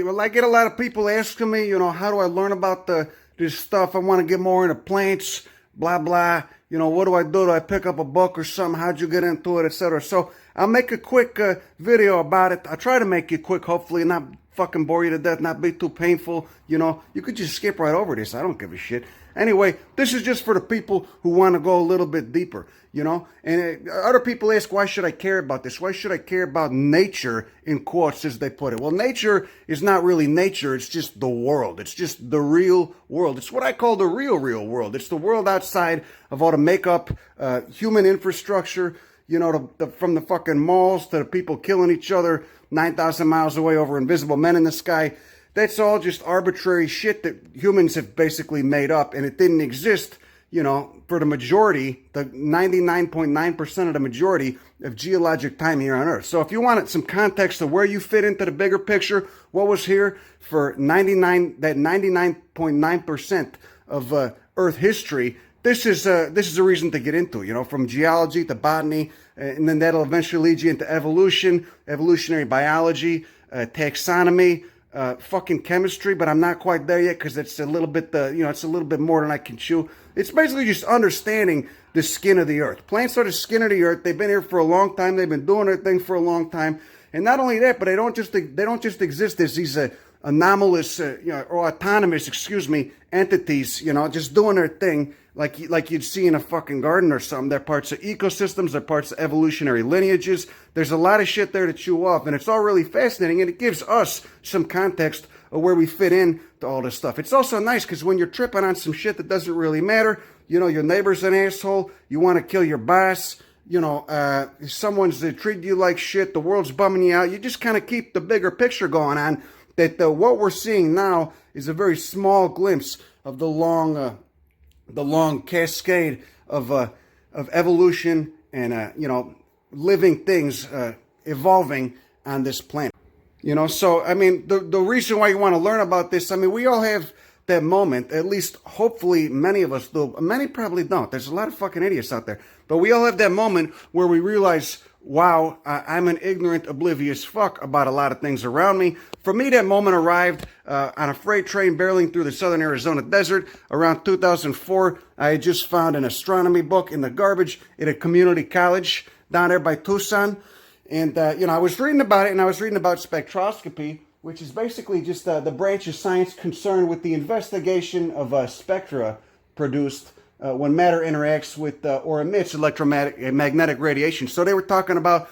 Well, I get a lot of people asking me, how do I learn about this stuff? I want to get more into plants, blah, blah. What do I do? Do I pick up a book or something? How'd you get into it, etc.? So I'll make a quick video about it. I'll try to make it quick, hopefully not fucking bore you to death, not be too painful. You could just skip right over this. I don't give a shit. Anyway, this is just for the people who want to go a little bit deeper, And other people ask, why should I care about this? Why should I care about nature, in quotes, as they put it? Well, nature is not really nature. It's just the world. It's just the real world. It's what I call the real world. It's the world outside of all the makeup, human infrastructure, from the fucking malls to the people killing each other 9,000 miles away over invisible men in the sky. That's all just arbitrary shit that humans have basically made up, and it didn't exist, for the majority, the 99.9% of the majority of geologic time here on Earth. So if you wanted some context of where you fit into the bigger picture, what was here for 99.9% of Earth history, this is a reason to get into, from geology to botany, and then that'll eventually lead you into evolution, evolutionary biology, taxonomy, fucking chemistry, but I'm not quite there yet because it's a little bit, it's a little bit more than I can chew. It's basically just understanding the skin of the earth. Plants are the skin of the earth. They've been here for a long time. They've been doing their thing for a long time. And not only that, but they don't just exist as these anomalous, or autonomous, entities, just doing their thing like you'd see in a fucking garden or something. They're parts of ecosystems. They're parts of evolutionary lineages. There's a lot of shit there to chew off, and it's all really fascinating, and it gives us some context of where we fit in to all this stuff. It's also nice because when you're tripping on some shit that doesn't really matter, your neighbor's an asshole, you want to kill your boss, someone's treating you like shit, the world's bumming you out, you just kind of keep the bigger picture going on, that what we're seeing now is a very small glimpse of the long cascade of evolution and, living things evolving on this planet. So, I mean, the reason why you want to learn about this, we all have that moment, at least hopefully many of us do. Many probably don't. There's a lot of fucking idiots out there. But we all have that moment where we realize, wow, I'm an ignorant, oblivious fuck about a lot of things around me. For me, that moment arrived on a freight train barreling through the southern Arizona desert. Around 2004, I had just found an astronomy book in the garbage at a community college down there by Tucson. And, I was reading about it, and I was reading about spectroscopy, which is basically just the branch of science concerned with the investigation of spectra produced when matter interacts with or emits electromagnetic radiation. So they were talking about,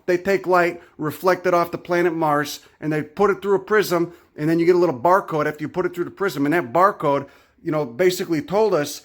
they take light, reflect it off the planet Mars, and they put it through a prism, and then you get a little barcode after you put it through the prism. And that barcode, basically told us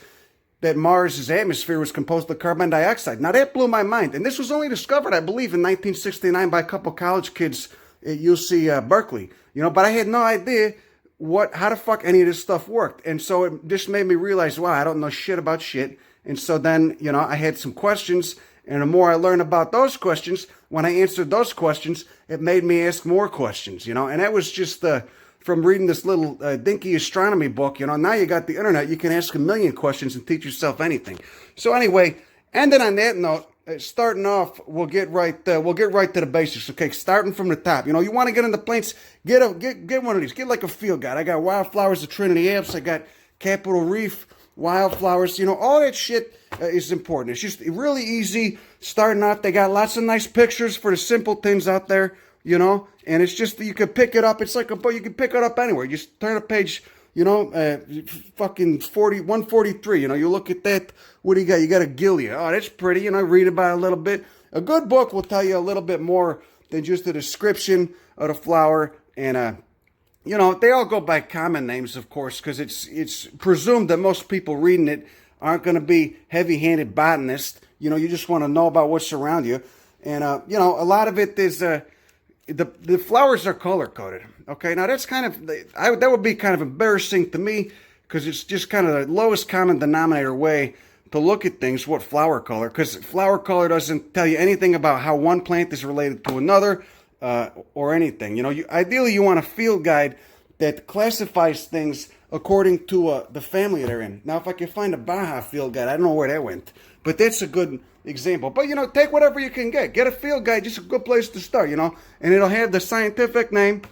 that Mars' atmosphere was composed of carbon dioxide. Now, that blew my mind. And this was only discovered, I believe, in 1969 by a couple college kids at UC Berkeley. But I had no idea how the fuck any of this stuff worked. And so it just made me realize, wow, I don't know shit about shit. And so then, I had some questions. And the more I learned about those questions, when I answered those questions, it made me ask more questions, And that was just from reading this little dinky astronomy book, now you got the internet, you can ask a million questions and teach yourself anything. So anyway, and then on that note, starting off, we'll get right to the basics. Okay, starting from the top. You want to get into plants, get one of these. Get like a field guide. I got wildflowers of Trinity Alps. I got Capitol Reef wildflowers. All that shit is important. It's just really easy starting off. They got lots of nice pictures for the simpletons out there. And it's just, you can pick it up. It's like a book. You can pick it up anywhere. You just turn a page, fucking 143, you look at that. What do you got? You got a Gilead. Oh, that's pretty. Read about it a little bit. A good book will tell you a little bit more than just a description of the flower. And, they all go by common names, of course, because it's presumed that most people reading it aren't going to be heavy-handed botanists. You just want to know about what's around you. And, a lot of it is, the flowers are color-coded. Okay, now that's kind of, that would be kind of embarrassing to me because it's just kind of the lowest common denominator way to look at things, what flower color, because flower color doesn't tell you anything about how one plant is related to another or anything. Ideally you want a field guide that classifies things according to the family they're in. Now, if I can find a Baja field guide, I don't know where that went, but that's a good example. But, take whatever you can get. Get a field guide, just a good place to start, and it'll have the scientific name,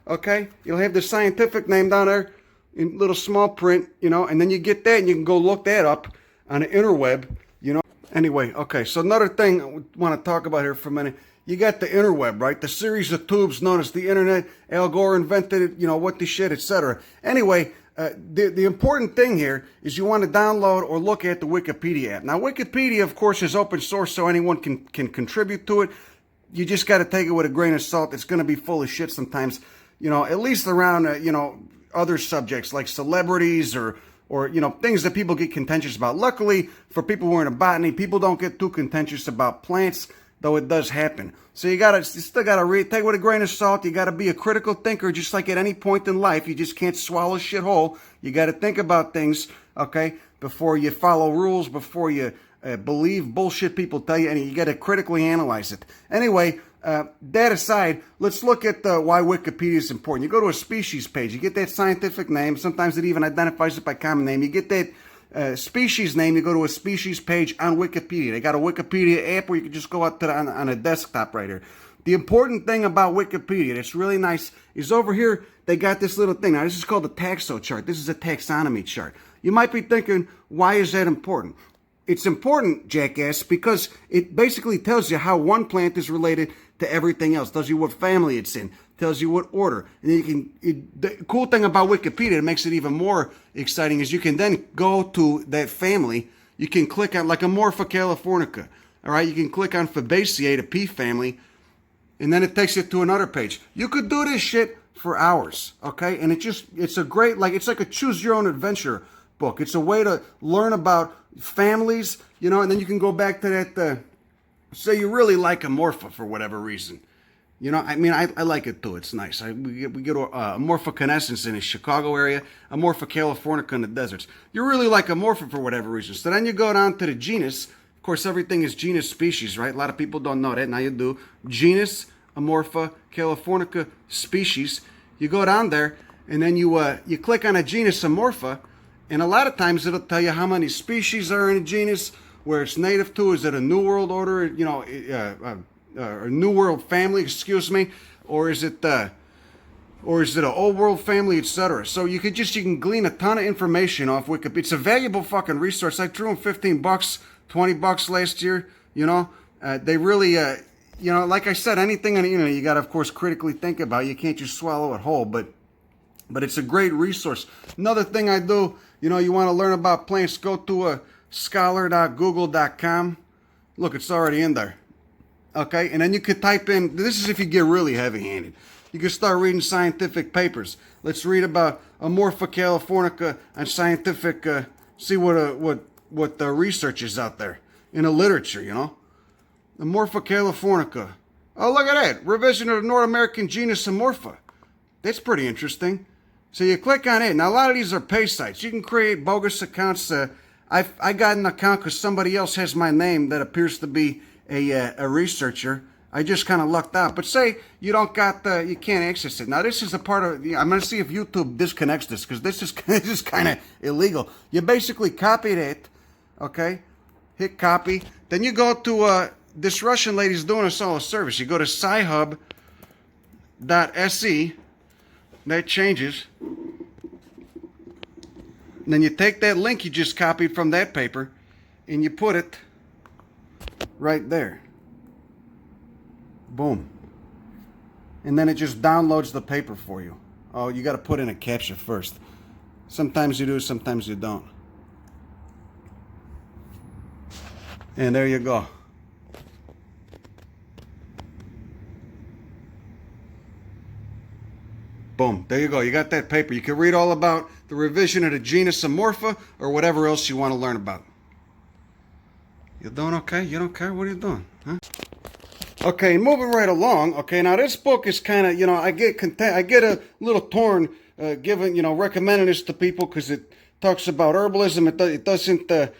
Okay, you'll have the scientific name down there in little small print, you know, and then you get that and you can go look that up on the interweb, you know. Anyway, okay, so another thing I want to talk about here for a minute. You got the interweb, right? The series of tubes known as the internet. Al Gore invented it, you know, what the shit, etc. Anyway, the important thing here is you want to download or look at the Wikipedia app. Now, Wikipedia, of course, is open source, so anyone can contribute to it. You just got to take it with a grain of salt. It's going to be full of shit sometimes, you know, at least around, you know, other subjects like celebrities or, you know, things that people get contentious about. Luckily, for people who are into botany, people don't get too contentious about plants, though it does happen. So you still gotta take it with a grain of salt. You gotta be a critical thinker, just like at any point in life. You just can't swallow shit whole. You gotta think about things, okay, before you follow rules, before you believe bullshit people tell you, and you gotta critically analyze it. Anyway, that aside, let's look at why Wikipedia is important. You go to a species page, you get that scientific name. Sometimes it even identifies it by common name. You get that species name, you go to a species page on Wikipedia. They got a Wikipedia app where you can just go out to on a desktop right here. The important thing about Wikipedia that's really nice is over here they got this little thing. Now this is called the Taxonomy Chart. This is a Taxonomy Chart. You might be thinking, why is that important? It's important, jackass, because it basically tells you how one plant is related to everything else. Tells you what family it's in. Tells you what order. And then the cool thing about Wikipedia that makes it even more exciting is you can then go to that family. You can click on, like Amorpha californica. All right, you can click on Fabaceae, the pea family, and then it takes you to another page. You could do this shit for hours, okay? And it's a great, like, it's like a choose your own adventure book. It's a way to learn about families, you know, and then you can go back to that, say you really like Amorpha for whatever reason. You know, I mean, I like it too. It's nice. We get Amorpha canescens in the Chicago area, Amorpha californica in the deserts. You really like Amorpha for whatever reason. So then you go down to the genus. Of course, everything is genus species, right? A lot of people don't know that. Now you do. Genus, Amorpha californica, species. You go down there, and then you click on a genus Amorpha, and a lot of times it'll tell you how many species are in a genus, where it's native to. Is it a New World Order, you know, or New World family, excuse me, or is it an Old World family, etc. So you can glean a ton of information off Wikipedia. It's a valuable fucking resource. I threw them $15, $20 last year. You know, they really, you know, like I said, anything on the internet you got to, of course, critically think about. You can't just swallow it whole, but it's a great resource. Another thing I do, you know, you want to learn about plants, go to scholar.google.com. Look, it's already in there. Okay, and then you could type in, this is if you get really heavy-handed. You can start reading scientific papers. Let's read about Amorpha californica and scientific, see what the research is out there in the literature, you know. Amorpha californica. Oh, look at that. Revision of the North American genus Amorpha. That's pretty interesting. So you click on it. Now, a lot of these are pay sites. You can create bogus accounts. I got an account because somebody else has my name that appears to be a researcher. I just kind of lucked out. But say you don't got you can't access it. Now this is a part of. I'm going to see if YouTube disconnects this because this is kind of illegal. You basically copy it, okay? Hit copy. Then you go to this Russian lady's doing us all a service. You go to scihub.se. That changes. And then you take that link you just copied from that paper, and you put it right there. Boom. And then it just downloads the paper for you. Oh, you got to put in a captcha first. Sometimes you do, sometimes you don't. And there you go. Boom. There you go. You got that paper. You can read all about the revision of the genus Amorpha or whatever else you want to learn about. You doing okay? You don't care? What are you doing? Huh? Okay, moving right along. Okay, now this book is kind of, you know, I get a little torn giving, you know, recommending this to people because it talks about herbalism. It doesn't, you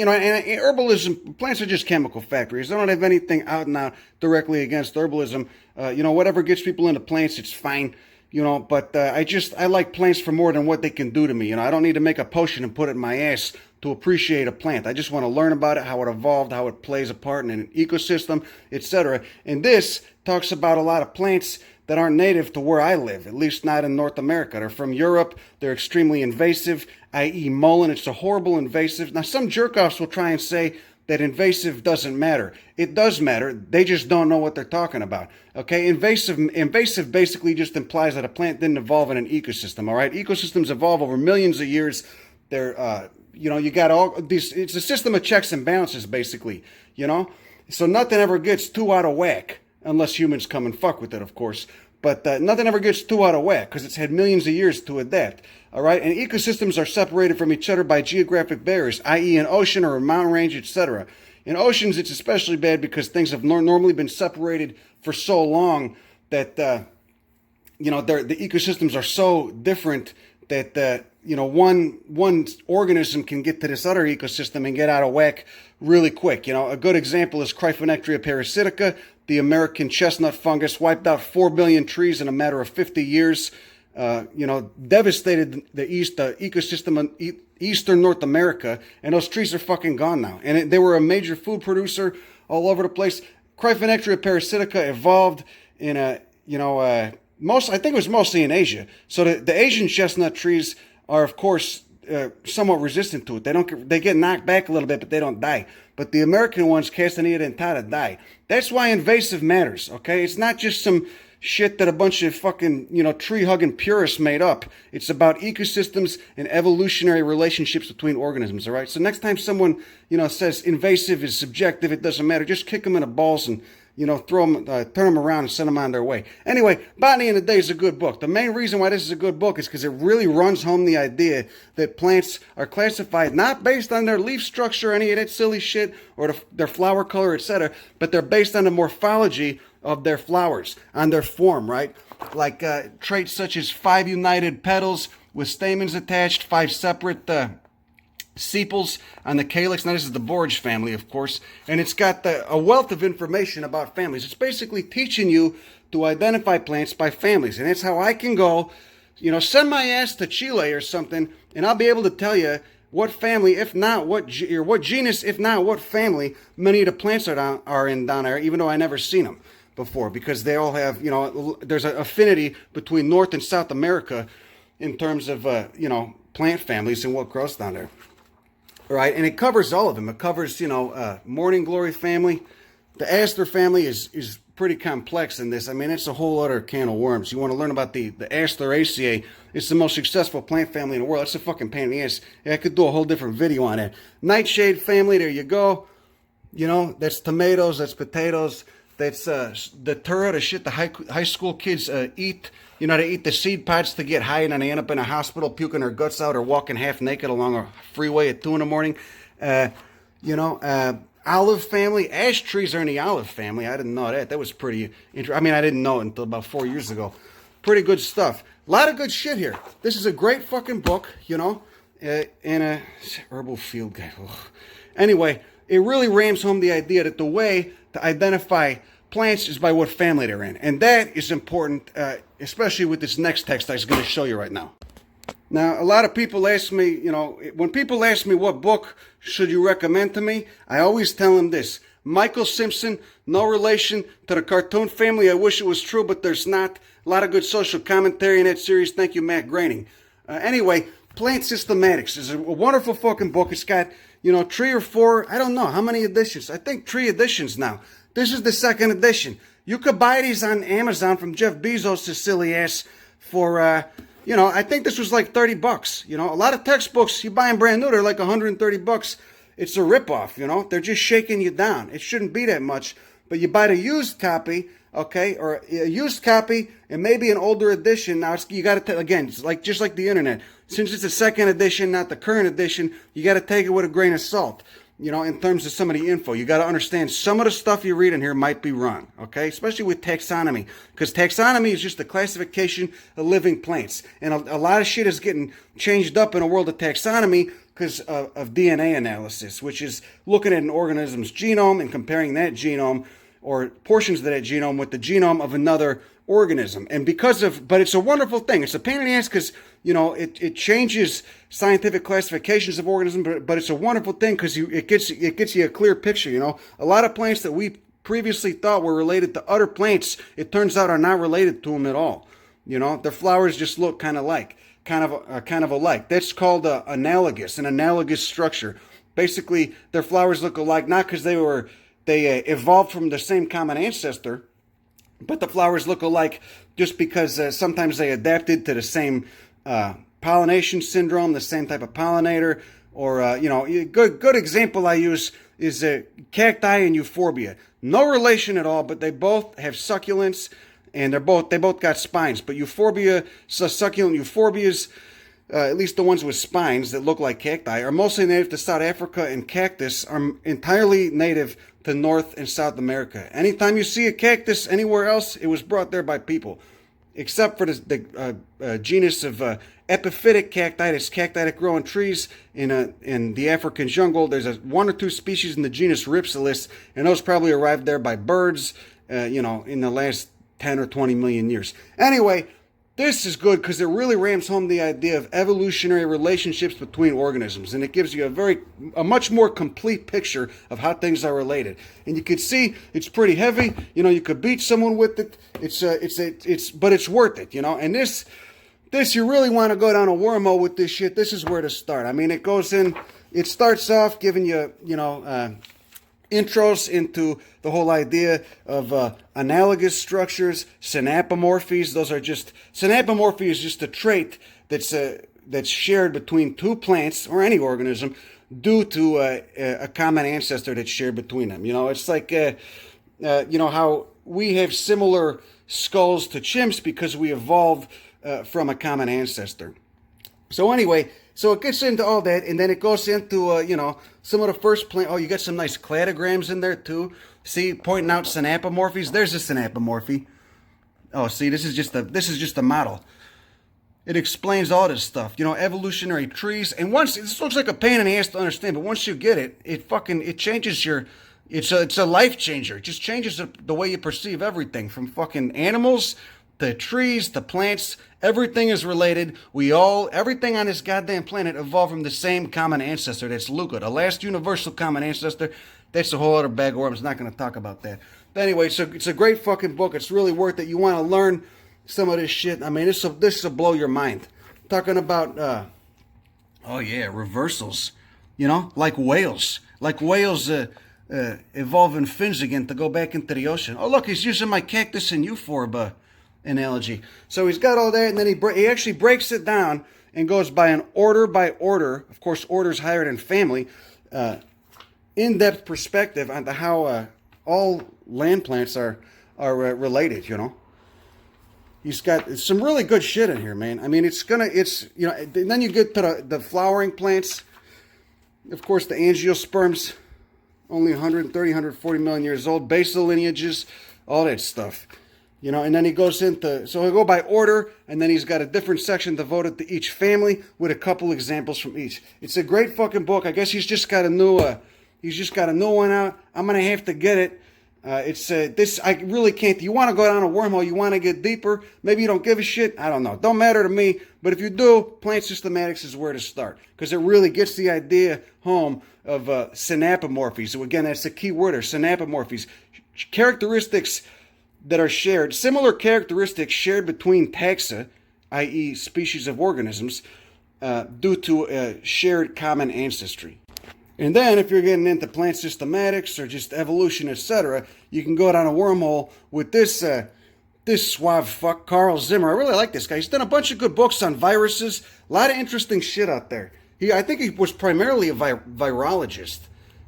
know, and herbalism, plants are just chemical factories. I don't have anything out and out directly against herbalism. You know, whatever gets people into plants, it's fine. You know, but I like plants for more than what they can do to me. You know, I don't need to make a potion and put it in my ass to appreciate a plant. I just want to learn about it, how it evolved, how it plays a part in an ecosystem, etc. And this talks about a lot of plants that aren't native to where I live, at least not in North America. They're from Europe. They're extremely invasive, i.e. mullein. It's a horrible invasive. Now, some jerk-offs will try and say that invasive doesn't matter. It does matter. They just don't know what they're talking about. Okay, invasive basically just implies that a plant didn't evolve in an ecosystem. All right, ecosystems evolve over millions of years. They're, you got all these. It's a system of checks and balances, basically. So nothing ever gets too out of whack unless humans come and fuck with it, of course. But nothing ever gets too out of whack because it's had millions of years to adapt. All right, and ecosystems are separated from each other by geographic barriers, i.e. an ocean or a mountain range, etc. In oceans, it's especially bad because things have normally been separated for so long that the ecosystems are so different that one organism can get to this other ecosystem and get out of whack really quick. A good example is Cryphonectria parasitica. The American chestnut fungus wiped out 4 billion trees in a matter of 50 years. Devastated the ecosystem in eastern North America, and those trees are fucking gone now. And they were a major food producer all over the place. Cryphonectria parasitica evolved in I think it was mostly in Asia. So the Asian chestnut trees are, of course, somewhat resistant to it. They get knocked back a little bit, but they don't die. But the American ones, Castanea dentata, die. That's why invasive matters, okay? It's not just some shit that a bunch of fucking, tree-hugging purists made up. It's about ecosystems and evolutionary relationships between organisms, all right? So next time someone, says invasive is subjective, it doesn't matter, just kick them in the balls and, turn them around and send them on their way. Anyway, Botany in the Day is a good book. The main reason why this is a good book is because it really runs home the idea that plants are classified not based on their leaf structure or any of that silly shit or their flower color, etc., but they're based on the morphology of their flowers, on their form, right? Like traits such as 5 united petals with stamens attached, 5 separate sepals on the calyx. Now, this is the borage family, of course, and it's got a wealth of information about families. It's basically teaching you to identify plants by families, and that's how I can go, send my ass to Chile or something, and I'll be able to tell you what family, if not what genus, if not what family, many of the plants are in down there, even though I never seen them before, because they all have, there's an affinity between North and South America in terms of, plant families and what grows down there. All right, and it covers all of them. It covers, morning glory family. The aster family is pretty complex in this. I mean, it's a whole other can of worms. You want to learn about the Asteraceae. It's the most successful plant family in the world. It's a fucking pain in the ass. I could do a whole different video on it. Nightshade family, there you go. That's tomatoes, that's potatoes, that's the turra, the shit the high school kids eat. They eat the seed pods to get high, and then they end up in a hospital puking their guts out or walking half naked along a freeway at 2 in the morning. Olive family. Ash trees are in the olive family. I didn't know that. That was pretty interesting. I mean, I didn't know it until about 4 years ago. Pretty good stuff. A lot of good shit here. This is a great fucking book, and a herbal field guide. Ugh. Anyway, it really rams home the idea that the way to identify plants is by what family they're in. And that is important, especially with this next text I was going to show you right now. Now, a lot of people ask me, when people ask me what book should you recommend to me, I always tell them this. Michael Simpson, no relation to the cartoon family. I wish it was true, but there's not. A lot of good social commentary in that series. Thank you, Matt Groening. Anyway, Plant Systematics is a wonderful fucking book. It's got, 3 or 4, I don't know, how many editions? I think 3 editions now. This is the 2nd edition. You could buy these on Amazon from Jeff Bezos' silly ass for, I think this was like $30. A lot of textbooks, you buy them brand new, they're like $130. It's a ripoff, they're just shaking you down. It shouldn't be that much. But you buy the used copy, okay, or a used copy and maybe an older edition. Now, you got to, again, it's just like the internet. Since it's a 2nd edition, not the current edition, you got to take it with a grain of salt. In terms of some of the info, you got to understand some of the stuff you read in here might be wrong, okay? Especially with taxonomy, because taxonomy is just the classification of living plants. And a lot of shit is getting changed up in a world of taxonomy because of DNA analysis, which is looking at an organism's genome and comparing that genome or portions of that genome with the genome of another organism. And but it's a wonderful thing. It's a pain in the ass because, it changes scientific classifications of organisms, but it's a wonderful thing because it gets you a clear picture, A lot of plants that we previously thought were related to other plants, it turns out are not related to them at all. You know, their flowers just look kind of alike. That's called an analogous structure. Basically, their flowers look alike not because they evolved from the same common ancestor, but the flowers look alike just because sometimes they adapted to the same pollination syndrome, the same type of pollinator, or you know, good example I use is cacti and euphorbia. No relation at all, but they both have succulents, and they both got spines. But succulent euphorbias, at least the ones with spines that look like cacti, are mostly native to South Africa, and cactus are entirely native to North and South America. Anytime you see a cactus anywhere else, it was brought there by people, except for the genus of epiphytic cacti. That's cacti that grow in trees in the African jungle. There's one or two species in the genus Rhipsalis, and those probably arrived there by birds, you know, in the last 10 or 20 million years. Anyway, this is good because it really rams home the idea of evolutionary relationships between organisms, and it gives you a much more complete picture of how things are related. And you can see it's pretty heavy. You know, you could beat someone with it. But it's worth it. You know, and this you really want to go down a wormhole with this shit. This is where to start. I mean, it starts off giving you, you know, intros into the whole idea of analogous structures, synapomorphies. Synapomorphy is just a trait that's shared between two plants or any organism due to a common ancestor that's shared between them. You know, it's like, you know, how we have similar skulls to chimps because we evolved from a common ancestor. So anyway, so it gets into all that, and then it goes into, you know, some of the first plant. Oh, you got some nice cladograms in there, too. See, pointing out synapomorphies. There's a synapomorphy. Oh, see, this is just a model. It explains all this stuff. You know, evolutionary trees. And once, this looks like a pain in the ass to understand, but once you get it, it changes your, it's a life changer. It just changes the way you perceive everything, from fucking animals to trees to plants. Everything is related. Everything on this goddamn planet evolved from the same common ancestor. That's Luca, the last universal common ancestor. That's a whole other bag of worms. I'm not going to talk about that. But anyway, so it's a great fucking book. It's really worth it. You want to learn some of this shit. I mean, this will blow your mind. Talking about, reversals. You know, like whales. Like whales evolving fins again to go back into the ocean. Oh, look, he's using my cactus and euphorb analogy. So he's got all that, and then he actually breaks it down and goes by order, of course, order's higher than family, in-depth perspective on how all land plants are related, you know. He's got some really good shit in here, man. I mean, you know, and then you get to the flowering plants. Of course, the angiosperms, only 130, 140 million years old, basal lineages, all that stuff. You know, and then he goes into, so he'll go by order, and then he's got a different section devoted to each family with a couple examples from each. It's a great fucking book. I guess he's just got a new one out. I'm gonna have to get it. I really can't. You want to go down a wormhole? You want to get deeper? Maybe you don't give a shit. I don't know. Don't matter to me. But if you do, plant systematics is where to start, because it really gets the idea home of synapomorphies. So again, that's the key word there. Synapomorphies, characteristics that are shared, similar characteristics shared between taxa, i.e. species of organisms, due to a shared common ancestry. And then if you're getting into plant systematics or just evolution, etc., you can go down a wormhole with this suave fuck, Carl Zimmer. I really like this guy. He's done a bunch of good books on viruses, a lot of interesting shit out there. I think he was primarily a virologist.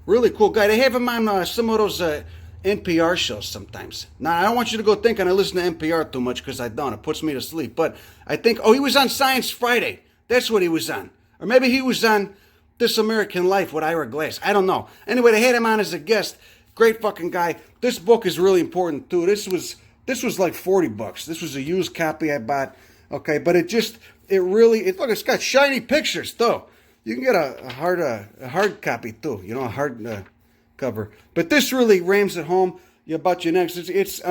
Really cool guy. They have him on some of those NPR shows sometimes. Now, I don't want you to go thinking I listen to NPR too much, because I don't. It puts me to sleep. But I think, he was on Science Friday. That's what he was on. Or maybe he was on This American Life with Ira Glass. I don't know. Anyway, they had him on as a guest. Great fucking guy. This book is really important too. This was like $40. This was a used copy I bought. Okay, but look, it's got shiny pictures too. You can get a hard copy too. You know, a hard cover. But this really rams it home about genetics. It's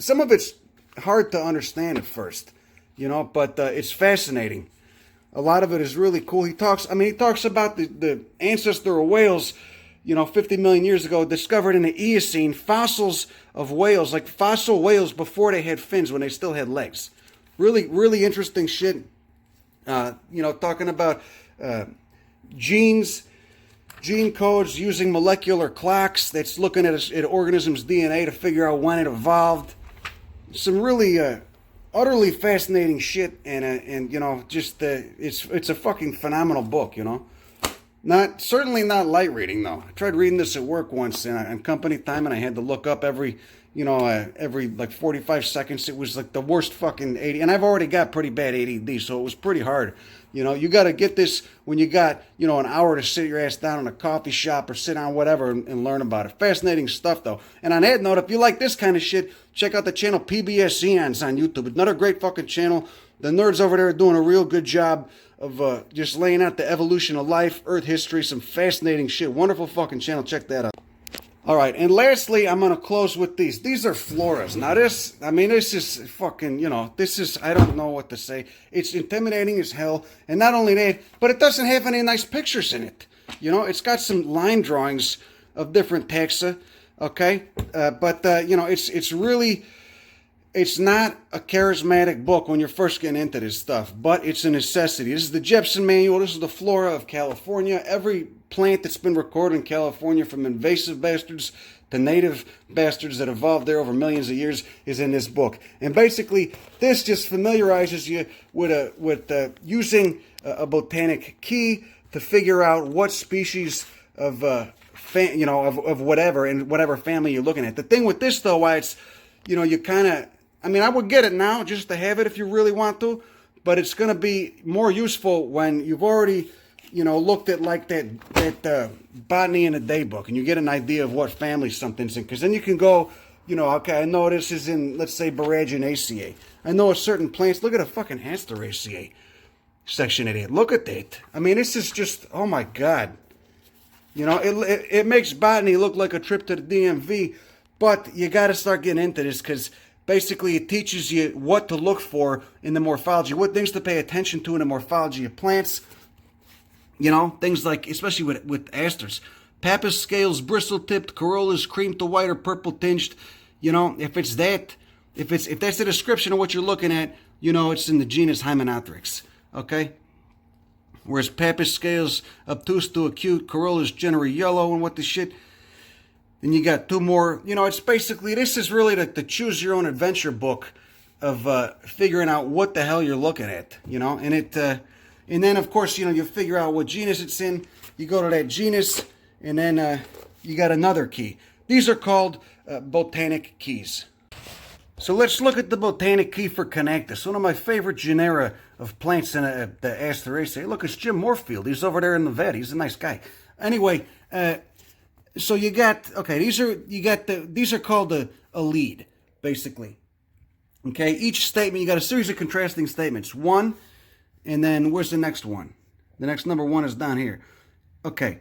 some of it's hard to understand at first, you know, but it's fascinating. A lot of it is really cool. He talks about the ancestor of whales 50 million years ago, discovered in the Eocene fossils of whales, like fossil whales before they had fins, when they still had legs. Really, really interesting shit. Talking about genes, gene codes, using molecular clocks that's looking at organisms' DNA to figure out when it evolved. Some really utterly fascinating shit, and it's a fucking phenomenal book, Certainly not light reading, though. I tried reading this at work once on company time, and I had to look up every like 45 seconds. It was like the worst fucking AD, and I've already got pretty bad ADD, so it was pretty hard. You got to get this when you got, an hour to sit your ass down in a coffee shop or sit down, whatever, and learn about it. Fascinating stuff, though. And on that note, if you like this kind of shit, check out the channel PBS Eons on YouTube. It's another great fucking channel. The nerds over there are doing a real good job of just laying out the evolution of life, Earth history, some fascinating shit. Wonderful fucking channel. Check that out. All right, and lastly, I'm going to close with these. These are floras. Now this is fucking, I don't know what to say. It's intimidating as hell. And not only that, but it doesn't have any nice pictures in it. It's got some line drawings of different taxa, okay? It's not a charismatic book when you're first getting into this stuff, but it's a necessity. This is the Jepson Manual. This is the Flora of California. Every plant that's been recorded in California, from invasive bastards to native bastards that evolved there over millions of years, is in this book. And basically, this just familiarizes you with using a botanic key to figure out what species of whatever, and whatever family you're looking at. The thing with this, though, why it's, you kind of, I would get it now just to have it if you really want to, but it's going to be more useful when you've already, looked at like that Botany in a Day book, and you get an idea of what family something's in, because then you can go, okay, I know this is in, let's say, Boraginaceae. I know a certain plants. Look at a fucking Asteraceae section of it. Look at that. This is just, oh my God. It makes botany look like a trip to the DMV, but you got to start getting into this, because basically it teaches you what to look for in the morphology, what things to pay attention to in the morphology of plants. Things like, especially with asters, pappus scales, bristle-tipped, corollas, cream to white or purple tinged. If that's the description of what you're looking at, it's in the genus Hymenopteryx. Okay? Whereas pappus scales, obtuse to acute, corollas generally yellow, and what the shit. Then you got two more. It's basically, this is really the choose your own adventure book of figuring out what the hell you're looking at. And then of course, you figure out what genus it's in. You go to that genus, and then you got another key. These are called botanic keys. So let's look at the botanic key for Connectus, one of my favorite genera of plants in the Asteraceae. Look, it's Jim Moorfield. He's over there in the vet. He's a nice guy. Anyway, so you got, okay, these are called a lead, basically. Okay, each statement, you got a series of contrasting statements. One, and then where's the next one? The next number one is down here. Okay,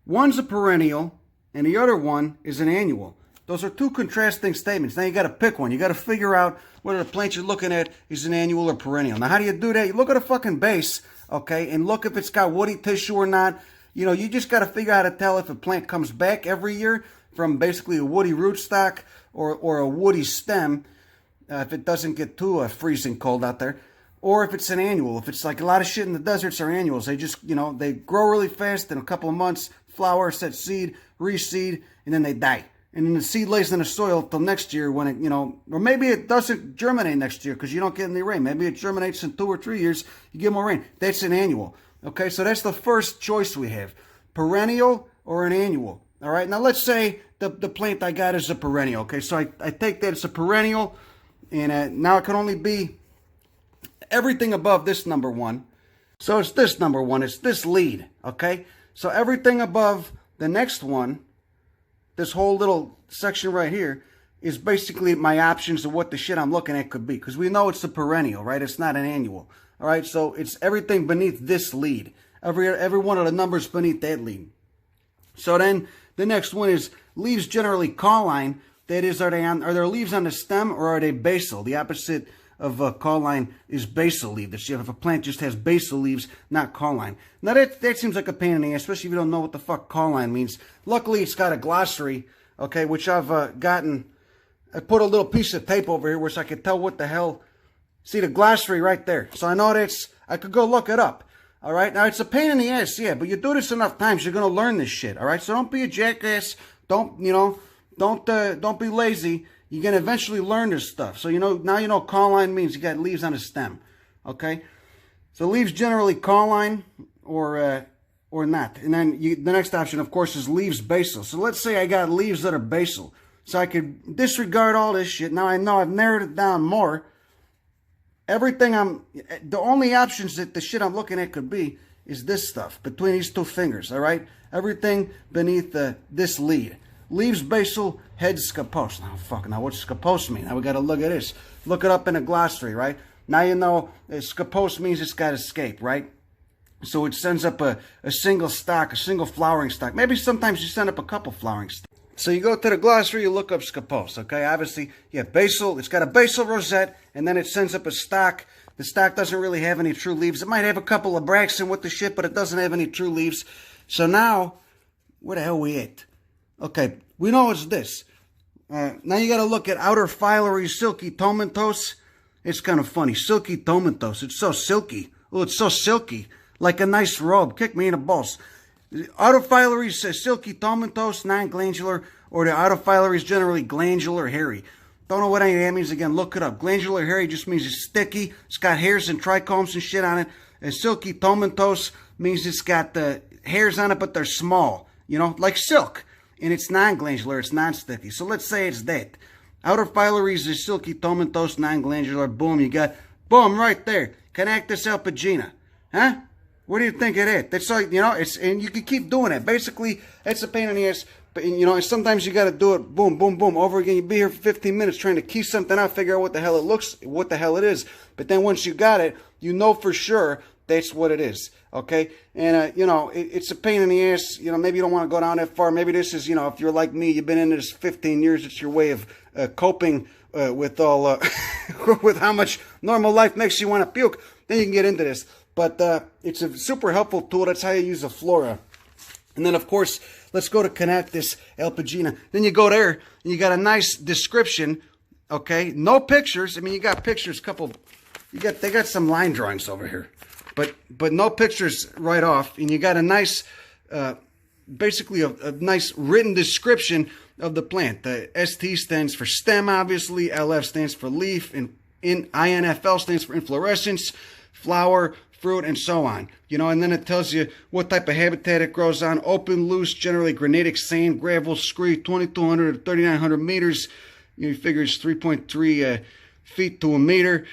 one's a perennial, and the other one is an annual. Those are two contrasting statements. Now you got to pick one. You got to figure out whether the plant you're looking at is an annual or perennial. Now how do you do that? You look at a fucking base, okay, and look if it's got woody tissue or not. You just got to figure out how to tell if a plant comes back every year from basically a woody rootstock or a woody stem, if it doesn't get too freezing cold out there, or if it's an annual. If it's like a lot of shit in the deserts are annuals. They just, they grow really fast in a couple of months, flower, set seed, reseed, and then they die. And then the seed lays in the soil till next year when it, or maybe it doesn't germinate next year because you don't get any rain. Maybe it germinates in 2 or 3 years. You get more rain. That's an annual. Okay, so that's the first choice we have. Perennial or an annual. All right, now let's say the plant I got is a perennial. Okay, so I take that it's a perennial, and now it can only be everything above this number one. So it's this number one. It's this lead. Okay, so everything above the next one, this whole little section right here, is basically my options of what the shit I'm looking at could be. Because we know it's a perennial, right? It's not an annual. All right, so it's everything beneath this lead. Every one of the numbers beneath that lead. So then the next one is leaves generally cauline. That is, are there leaves on the stem or are they basal? The opposite of cauline is basal leaf. That if a plant just has basal leaves, not cauline. Now that seems like a pain in the ass, especially if you don't know what the fuck cauline means. Luckily, it's got a glossary, okay, which I've gotten. I put a little piece of tape over here where so I could tell what the hell. See the glossary right there. So I know that's, I could go look it up. All right. Now it's a pain in the ass, yeah, but you do this enough times, you're gonna learn this shit. All right. So don't be a jackass. Don't be lazy. You're gonna eventually learn this stuff. So now you know cauline means you got leaves on a stem. Okay. So leaves generally cauline or not. And then the next option, of course, is leaves basal. So let's say I got leaves that are basal. So I could disregard all this shit. Now I know I've narrowed it down more. The only options that the shit I'm looking at could be is this stuff between these two fingers, all right? Everything beneath this lead. Leaves basal, head scopose. Now what's scopose mean? Now we got to look at this. Look it up in a glossary, right? Now you know scopose means it's got escape, right? So it sends up a single stock, a single flowering stock. Maybe sometimes you send up a couple flowering stocks. So you go to the glossary, you look up scopose, okay? Obviously, yeah, basal, it's got a basal rosette, and then it sends up a stock. The stock doesn't really have any true leaves. It might have a couple of bracts and with the shit, but it doesn't have any true leaves. So now, where the hell we at? Okay, we know it's this. Now you got to look at outer filary silky tomentose. It's kind of funny. Silky tomentose. It's so silky. Oh, it's so silky. Like a nice robe. Kick me in the balls. Outer filary silky tomentose, non-glandular, or the outer filary is generally glandular hairy. Don't know what any of that means. Again, look it up. Glandular hairy just means it's sticky. It's got hairs and trichomes and shit on it. And silky tomentose means it's got the hairs on it, but they're small. Like silk. And it's non-glandular. It's non-sticky. So let's say it's that. Outer filary is silky tomentose, non-glandular. Boom, you got, boom, right there. Connectus alpigina. Huh? What do you think of that? That's all, and you can keep doing it. Basically, that's a pain in the ass. But, and sometimes you got to do it, boom, boom, boom, over again. You'd be here for 15 minutes trying to key something out, figure out what the hell it is. But then once you got it, you know for sure that's what it is. Okay? And, it's a pain in the ass. Maybe you don't want to go down that far. Maybe this is, if you're like me, you've been in this 15 years, it's your way of coping with all, with how much normal life makes you want to puke. Then you can get into this. But it's a super helpful tool. That's how you use a Flora. And then, of course, let's go to Connectus alpigina. Then you go there, and you got a nice description, okay? No pictures. I mean, you got pictures, they got some line drawings over here. But no pictures right off. And you got a nice, basically a nice written description of the plant. The ST stands for stem, obviously. LF stands for leaf. And INFL stands for inflorescence, flower, fruit, and so on. And then it tells you what type of habitat it grows on. Open, loose, generally granitic sand, gravel, scree, 2,200 to 3,900 meters. You figure it's 3.3 feet to a meter.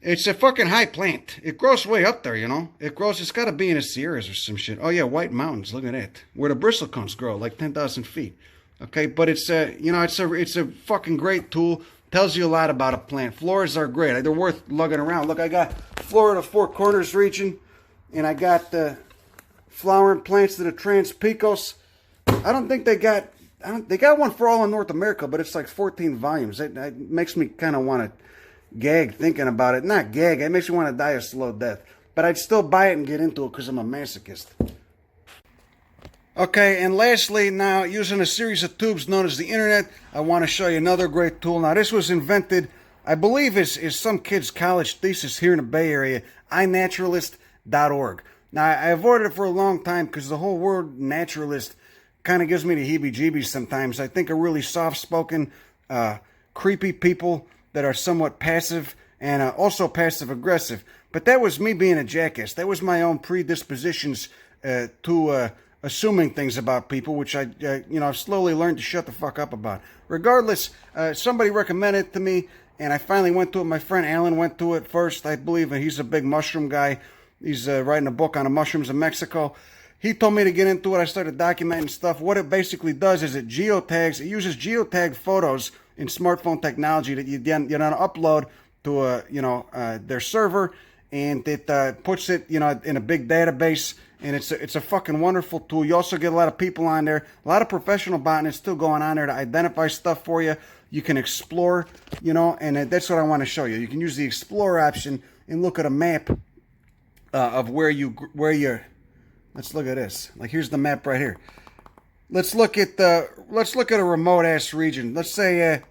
It's a fucking high plant. It grows way up there, it's got to be in the Sierras or some shit. Oh, yeah, White Mountains, look at that. Where the bristlecones grow, like 10,000 feet. Okay, but it's a fucking great tool. Tells you a lot about a plant. Floras are great. They're worth lugging around. Look, I got Florida Four Corners region, and I got flowering plants that are Transpicos. I don't think they got one for all of North America, but it's like 14 volumes. It makes me kind of want to gag thinking about it. Not gag. It makes me want to die a slow death. But I'd still buy it and get into it because I'm a masochist. Okay, and lastly, now, using a series of tubes known as the internet, I want to show you another great tool. Now, this was invented, I believe, is some kid's college thesis here in the Bay Area, iNaturalist.org. Now, I avoided it for a long time because the whole word naturalist kind of gives me the heebie-jeebies sometimes. I think of really soft-spoken, creepy people that are somewhat passive and also passive-aggressive. But that was me being a jackass. That was my own predispositions to assuming things about people, which I've slowly learned to shut the fuck up about. Regardless, somebody recommended it to me, and I finally went to it. My friend Alan went to it first. I believe he's a big mushroom guy. He's writing a book on the mushrooms in Mexico. He told me to get into it. I started documenting stuff. What it basically does is it geotags. It uses geotagged photos in smartphone technology that you then upload to their server, and it puts it in a big database. And it's a fucking wonderful tool. You also get a lot of people on there, a lot of professional botanists still going on there to identify stuff for you. you can explore, you know, and that's what I want to show you. You can use the explore option and look at a map of where you're. Let's look at this. Like, here's the map right here. Let's look at a remote ass region. Let's say,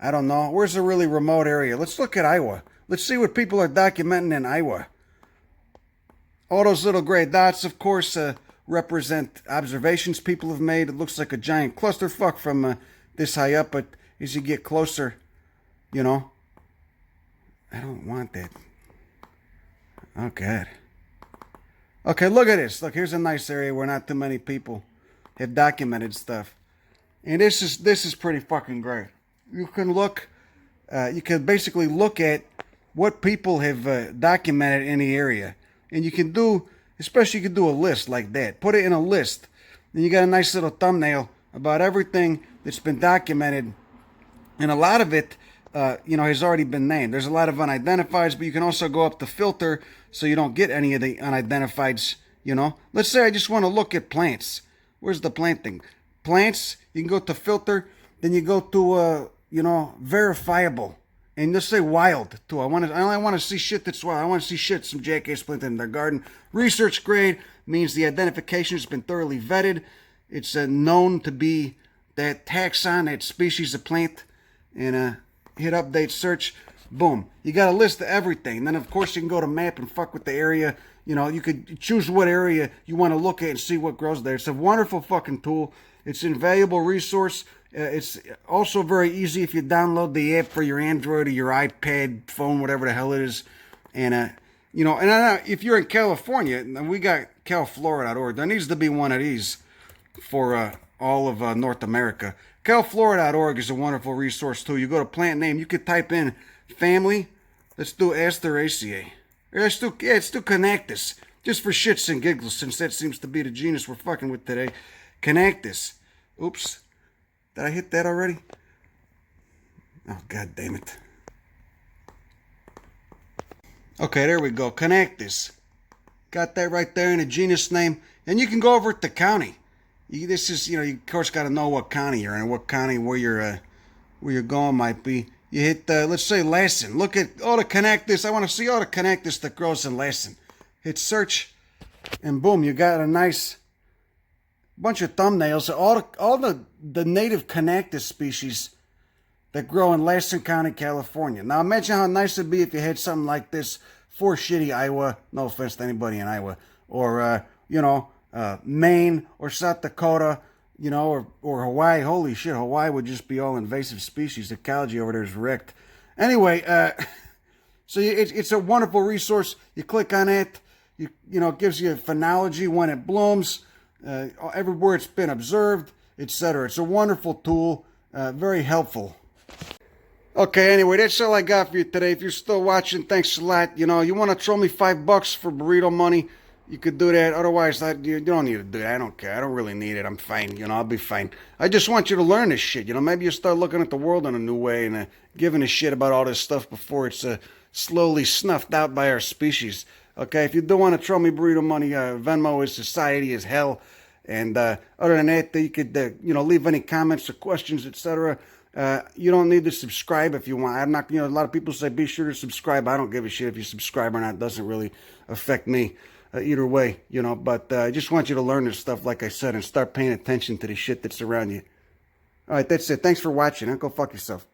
I don't know, where's a really remote area? Let's look at Iowa. Let's see what people are documenting in Iowa. All those little gray dots, of course, represent observations people have made. It looks like a giant clusterfuck from this high up, but as you get closer, you know, I don't want that. Oh, God. Okay, look at this. Look, here's a nice area where not too many people have documented stuff. And this is pretty fucking great. You can look, you can basically look at what people have documented in the area. And you can do, especially you can do a list like that. Put it in a list. Then you got a nice little thumbnail about everything that's been documented. And a lot of it, you know, has already been named. There's a lot of unidentifieds, but you can also go up to filter so you don't get any of the unidentifieds, you know. Let's say I just want to look at plants. Where's the plant thing? Plants, you can go to filter, then you go to, you know, verifiable. And just say wild, too. I only want to see shit that's wild. I want to see shit some jackass planted in their garden. Research grade means the identification has been thoroughly vetted. It's known to be that taxon, that species of plant. And hit update search. Boom. You got a list of everything. Then, of course, you can go to map and fuck with the area. You know, you could choose what area you want to look at and see what grows there. It's a wonderful fucking tool. It's an invaluable resource. It's also very easy if you download the app for your Android or your iPad, phone, whatever the hell it is. And, you know, and if you're in California, we got calflora.org. There needs to be one of these for all of North America. Calflora.org is a wonderful resource, too. You go to plant name, you could type in family. Let's do Asteraceae. Let's do Connectus. Just for shits and giggles, since that seems to be the genus we're fucking with today. Connectus. Oops. Did I hit that already? Oh, God damn it. Okay, there we go. Connectus. Got that right there in a genus name. And you can go over to county. This is, you know, you of course got to know what county you're in, what county where you're going might be. You hit, let's say Lassen. Look at all the Connectus. I want to see all the Connectus that grows in Lassen. Hit search, and boom, you got a nice bunch of thumbnails. All the native Connectus species that grow in Lassen County, California. Now imagine how nice it'd be if you had something like this for shitty Iowa. No offense to anybody in Iowa, or you know, Maine or South Dakota, you know, or Hawaii. Holy shit, Hawaii would just be all invasive species. The ecology over there is wrecked. Anyway, so it's a wonderful resource. You click on it, you know, it gives you a phenology when it blooms, everywhere it's been observed, etc. It's a wonderful tool, very helpful. Okay, anyway, that's all I got for you today. If you're still watching, thanks a lot. You know, you want to throw me $5 for burrito money, you could do that. Otherwise, you don't need to do that. I don't care. I don't really need it. I'm fine. You know, I'll be fine. I just want you to learn this shit. You know, maybe you start looking at the world in a new way and giving a shit about all this stuff before it's slowly snuffed out by our species. Okay, if you do want to throw me burrito money, Venmo is society is hell. And other than that, you could, you know, leave any comments or questions, etc. You don't need to subscribe if you want. I'm not, you know, a lot of people say be sure to subscribe. I don't give a shit if you subscribe or not. It doesn't really affect me. Either way, you know, but I just want you to learn this stuff, like I said, and start paying attention to the shit that's around you. All right, that's it. Thanks for watching. Go fuck yourself.